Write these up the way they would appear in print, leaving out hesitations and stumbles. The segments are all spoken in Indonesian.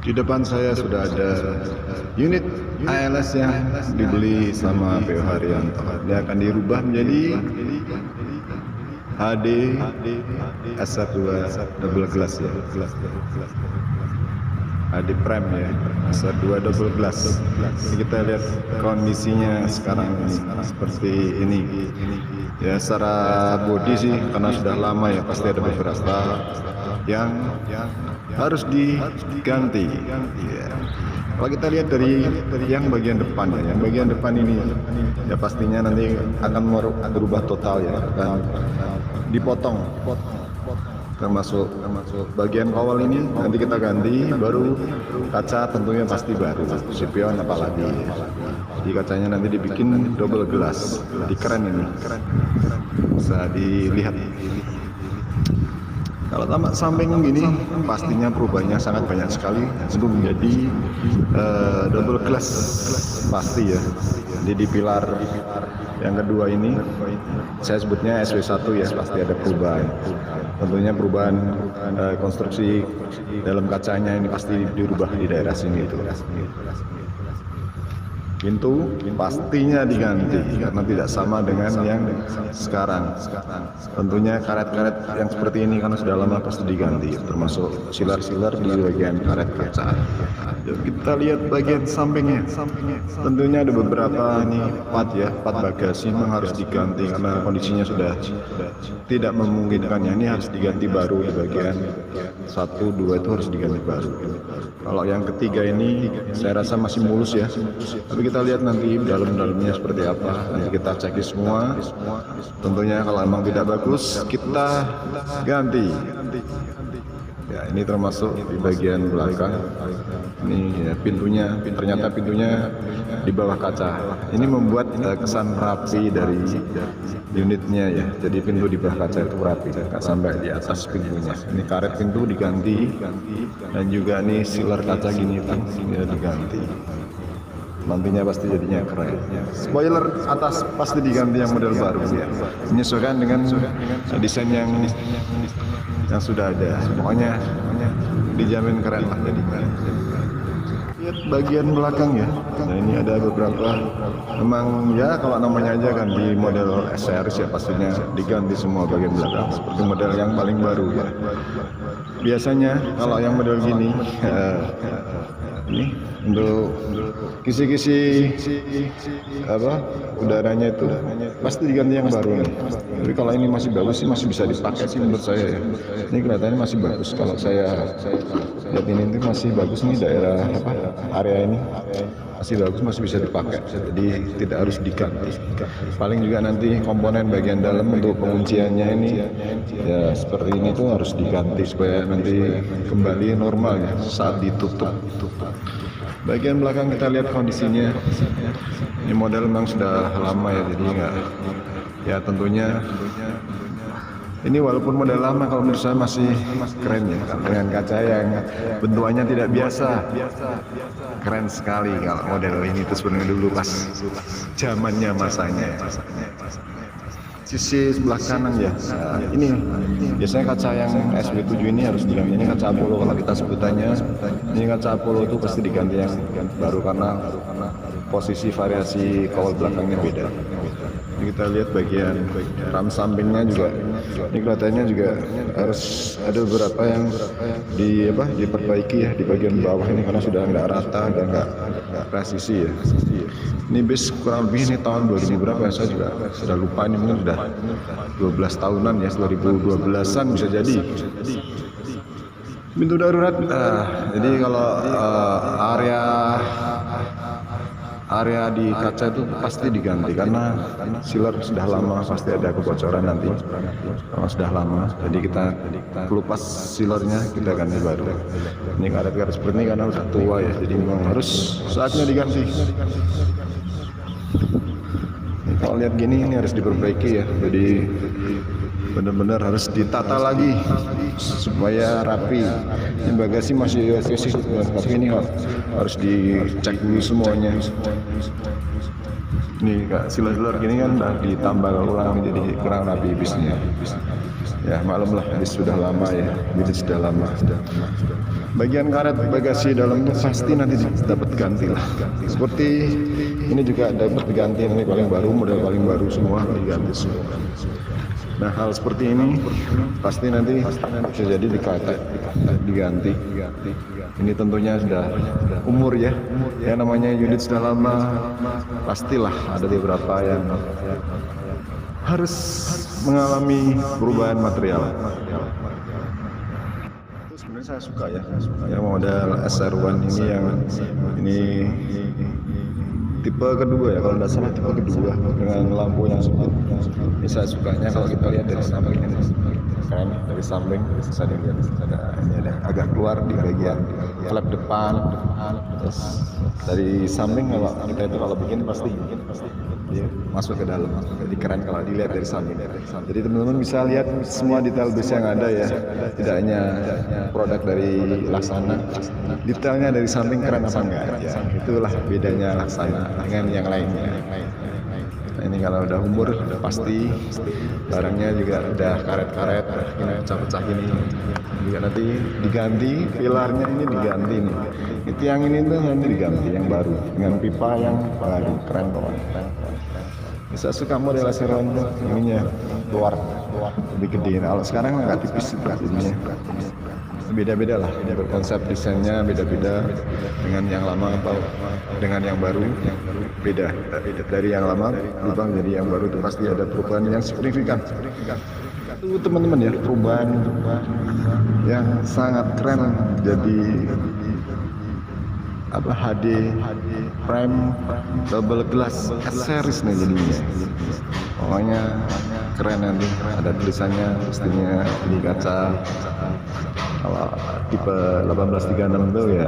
Di depan saya sudah ada unit ALS yang dibeli sama PO Haryanto. Dia akan dirubah menjadi HD S12 double glass ya. HD Prime ya, S2 double glass. Kita lihat kondisinya sekarang ini seperti ini. Ya secara body sih karena sudah lama ya pasti ada beberapa yang harus diganti. Ya. Kalau kita lihat dari yang bagian depan ya, yang bagian depan ini ya pastinya nanti akan berubah total ya, akan dipotong. Termasuk bagian kawal ini nanti kita ganti, baru kaca tentunya pasti baru, spion apalagi. Jadi kacanya nanti dibikin double glass, jadi keren ini, bisa dilihat. Kalau tampak samping gini, pastinya perubahannya sangat banyak sekali untuk menjadi double glass pasti ya. Jadi di pilar yang kedua ini, saya sebutnya SW1 ya, pasti ada perubahan. Tentunya perubahan konstruksi dalam kacanya ini pasti dirubah di daerah sini itu. Pintu pastinya diganti karena tidak sama dengan yang sekarang. Tentunya karet-karet yang seperti ini karena sudah lama pasti diganti, termasuk silar-silar di bagian karet kaca. Kita lihat bagian sampingnya. Tentunya ada beberapa ini part bagasi memang harus diganti karena kondisinya sudah tidak memungkinkannya. Ini harus diganti baru di bagian 1, 2 itu harus diganti baru. Kalau yang ketiga ini saya rasa masih mulus ya. Tapi kita lihat nanti dalam-dalamnya seperti apa. Nanti kita cek semua. Tentunya kalau memang tidak bagus kita ganti. Ya, ini termasuk di bagian belakang. Ini ya, pintunya, ternyata pintunya di bawah kaca. Ini membuat kesan rapi dari unitnya ya. Jadi pintu di bawah kaca itu rapi, nggak sampai di atas pintunya. Ini karet pintu diganti dan juga nih silar kaca gini tuh ya, diganti. Nantinya pasti jadinya keren. Spoiler atas pasti diganti yang model baru ya. Menyesuaikan dengan desain yang sudah ada. Pokoknya dijamin keren lah jadinya. Lihat bagian belakang ya. Nah ini ada beberapa. Memang ya kalau namanya aja kan di model SRS ya pastinya diganti semua bagian belakang. Seperti model yang paling baru ya. Biasanya kalau yang model gini ini untuk kisi-kisi udaranya itu pasti diganti yang baru nih. Tapi kalau ini masih bagus sih masih bisa dipakai sih menurut saya ya. Ini kelihatannya masih bagus. Kalau saya lihat ini tuh masih bagus nih daerah area ini masih bagus, masih bisa dipakai. Jadi tidak harus diganti. Paling juga nanti komponen bagian dalam untuk pengunciannya ini ya seperti ini tuh harus diganti supaya nanti kembali normal ya saat ditutup. Bagian belakang kita lihat kondisinya. Ini model memang sudah lama ya, jadi enggak ya tentunya ini walaupun model lama kalau menurut saya masih keren ya dengan kaca yang bentukannya tidak biasa. Keren sekali kalau model ini itu sebenarnya dulu pas zamannya masanya. Sisi sebelah kanan ya. Nah, ini biasanya kaca yang SW7 ini harus diganti. Ini kaca Apollo kalau kita sebutannya. Ini kaca Apollo itu pasti diganti yang baru karena posisi variasi kawal belakangnya beda. Jadi kita lihat bagian ram sampingnya juga. Ini kelihatannya juga harus ada beberapa yang diperbaiki ya di bagian bawah ini karena sudah nggak rata dan nggak presisi ya. Ini bis kurang lebih ini tahun 2000 berapa ya, saya juga sudah lupa, ini mungkin sudah 12 tahunan ya, 2012-an bisa jadi. Pintu darurat, jadi kalau area di kaca itu pasti diganti karena sealer sudah lama, pasti ada kebocoran nanti kalau sudah lama. Jadi kita kelupas sealernya, kita ganti baru. Ini karet-karet seperti ini karena sudah tua ya, jadi memang harus saatnya diganti. Kalau lihat gini ini harus diperbaiki ya, jadi benar-benar harus ditata lagi supaya rapi. Ini bagasi masih oke sih, tapi ini harus dicek dulu semuanya. Ini sealer gini kan udah ditambah ulang jadi kurang rapi bisnya. Ya maklum lah, bis sudah lama ya, bis sudah lama. Bagian karet bagasi dalam itu pasti nanti dapat ganti lah. Seperti ini juga dapat diganti, ini paling baru, model paling baru semua diganti semua. Nah hal seperti ini pasti nanti bisa jadi diganti. Ini tentunya sudah umur ya, yang namanya unit sudah lama, pastilah ada beberapa yang harus mengalami perubahan material. Sebenarnya saya suka ya, yang model SR1 ini, yang ini tipe kedua ya, kalau tidak salah tipe kedua dengan lampu yang sempit. Ini saya sukanya kalau kita lihat dari samping ini keren, dari samping bisa dilihat ada agak keluar di bagian flap depan. Terus dari samping kalau kita itu kalau bikin pasti ya, masuk ke dalam, jadi keren kalau dilihat dari samping. Jadi teman-teman bisa lihat semua detail bis yang ada ya, tidak hanya produk dari Laksana, detailnya dari samping keren apa enggak ya. Itulah bedanya Laksana dengan yang lainnya. Nah, ini kalau udah umur pasti barangnya juga udah karet-karet, ini pecah-pecah ini juga nanti diganti, pilarnya ini diganti nih. Itu yang ini tuh nanti diganti yang baru dengan pipa yang baru, keren kawan. Bisa suka model Laseron ininya luar lebih gede. Kalau sekarang nggak tipis ininya. Beda-beda lah, konsep desainnya beda-beda dengan yang lama atau dengan yang baru, beda. Dari yang lama berubah jadi yang baru itu pasti ada perubahan yang signifikan. Itu teman-teman ya, perubahan yang sangat keren. Jadi HD frame double glass S-series nih jadinya. Pokoknya keren nanti, ada tulisannya pastinya di kaca. Kalau tipe 1836 itu ya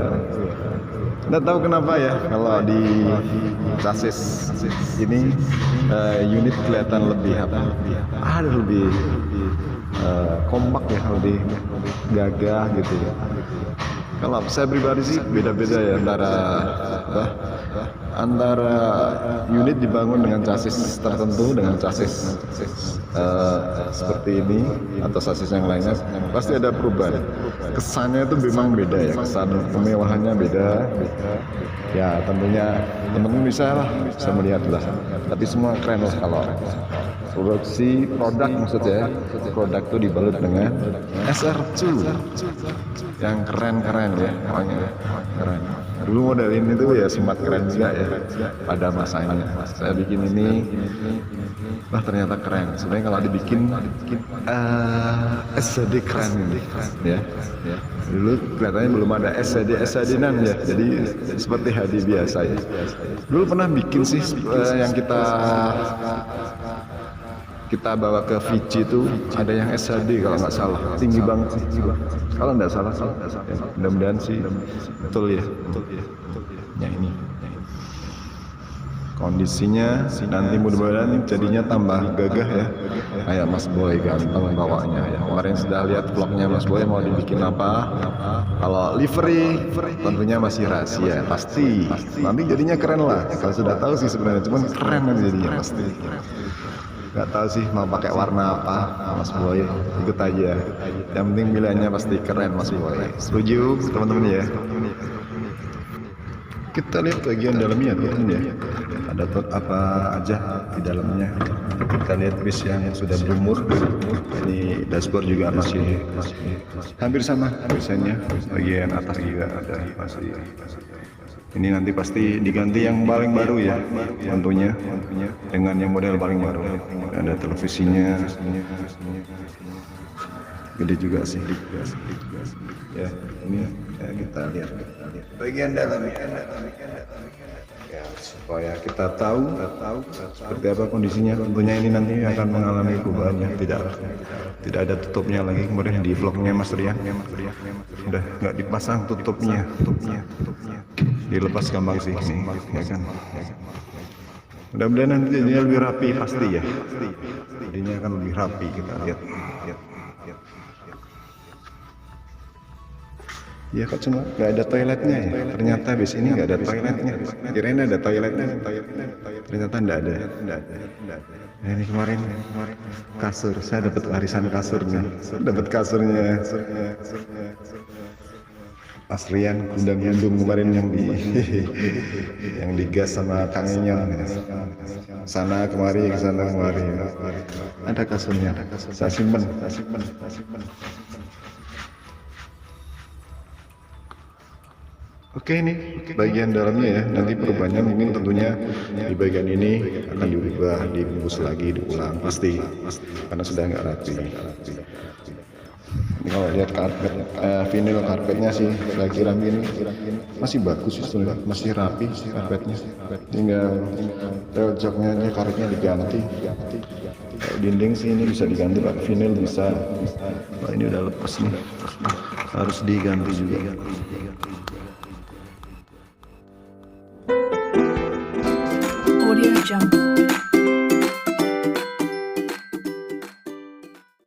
nggak tahu kenapa ya, kalau di chassis ini unit kelihatan lebih lebih kompak ya, lebih gagah gitu ya. Kalau saya pribadi sih beda-beda ya antara unit dibangun dengan chassis tertentu dengan chassis seperti ini atau chassis yang lainnya, pasti ada perubahan. Kesannya itu memang beda ya, kesan kemewahannya beda. Ya tentunya teman-teman bisa melihat lah. Tapi semua keren lah kalau produksi produk, maksudnya produk itu dibalut dengan SR2 yang keren-keren ya, pokoknya keren. Dulu model ini tuh ya sempat keren juga ya pada masanya. Saya bikin ini, wah ternyata keren. Sebenarnya kalau dibikin SHD keren ini ya. Dulu kelihatannya belum ada SHD-nan ya, jadi seperti HD biasa ya. Dulu pernah bikin sih yang kita bawa ke Fiji itu ada yang SHD kalau nggak salah, tinggi banget sih kalau nggak salah ya, mudah-mudahan sih betul ya. Ya ini kondisinya nanti mudah-mudahan jadinya tambah gagah ya, kayak Mas Boy ganteng bawanya ya. Kemarin sudah lihat vlognya Mas Boy mau dibikin apa. Kalau livery tentunya masih rahasia, pasti nanti jadinya keren lah. Kalau sudah tahu sih sebenarnya, cuman keren nanti jadinya pasti. Gak tahu sih mau pakai warna apa Mas Boy, ikut aja. Yang penting pilihannya pasti keren Mas Boy. Setuju teman-teman ya. Kita lihat bagian dalamnya teman ya. Ada apa aja di dalamnya. Kita lihat bis yang sudah berumur. Ini dashboard juga masih hampir sama desainnya. Bagian atas juga ada masih. Ini nanti pasti diganti yang paling baru ya, tentunya dengan yang model paling baru. Ada televisinya, gede juga sih. Ya, ini ya, kita lihat bagian dalamnya. Ya, supaya kita tahu seperti apa kondisinya. Tentunya ini nanti akan mengalami perubahannya, tidak ada tutupnya lagi. Kemudian di vlognya Mas Rian udah nggak dipasang tutupnya, dilepas gampang sih ini, ya kan. Mudah-mudahan nanti jadinya lebih rapi pasti ya. Jadinya akan lebih rapi, kita lihat. Ya kok cuma nggak ada toiletnya ya? Ternyata bis ini nggak ada toiletnya. Kirain ada toiletnya, ternyata nggak ada. Nah, ini kemarin kasur, saya dapat warisan kasurnya, Mas Rian gundang-gundung kemarin yang digas sama Kang Enyong. Sana kemari, kesana kemari. Ada kasurnya, saya simpen. Oke, ini bagian dalamnya ya. Nanti perubahannya mungkin tentunya di bagian ini akan diubah, dibungkus lagi, diulang pasti karena sudah nggak rapi. Ini kalau lihat karpet, vinyl karpetnya sih saya kira ini masih bagus sih, masih rapi karpetnya. Tinggal tel joknya aja, karetnya diganti. Kalau dinding sih ini bisa diganti pakai vinyl bisa. Wah, ini udah lepas nih, harus diganti juga. Audio Jungle.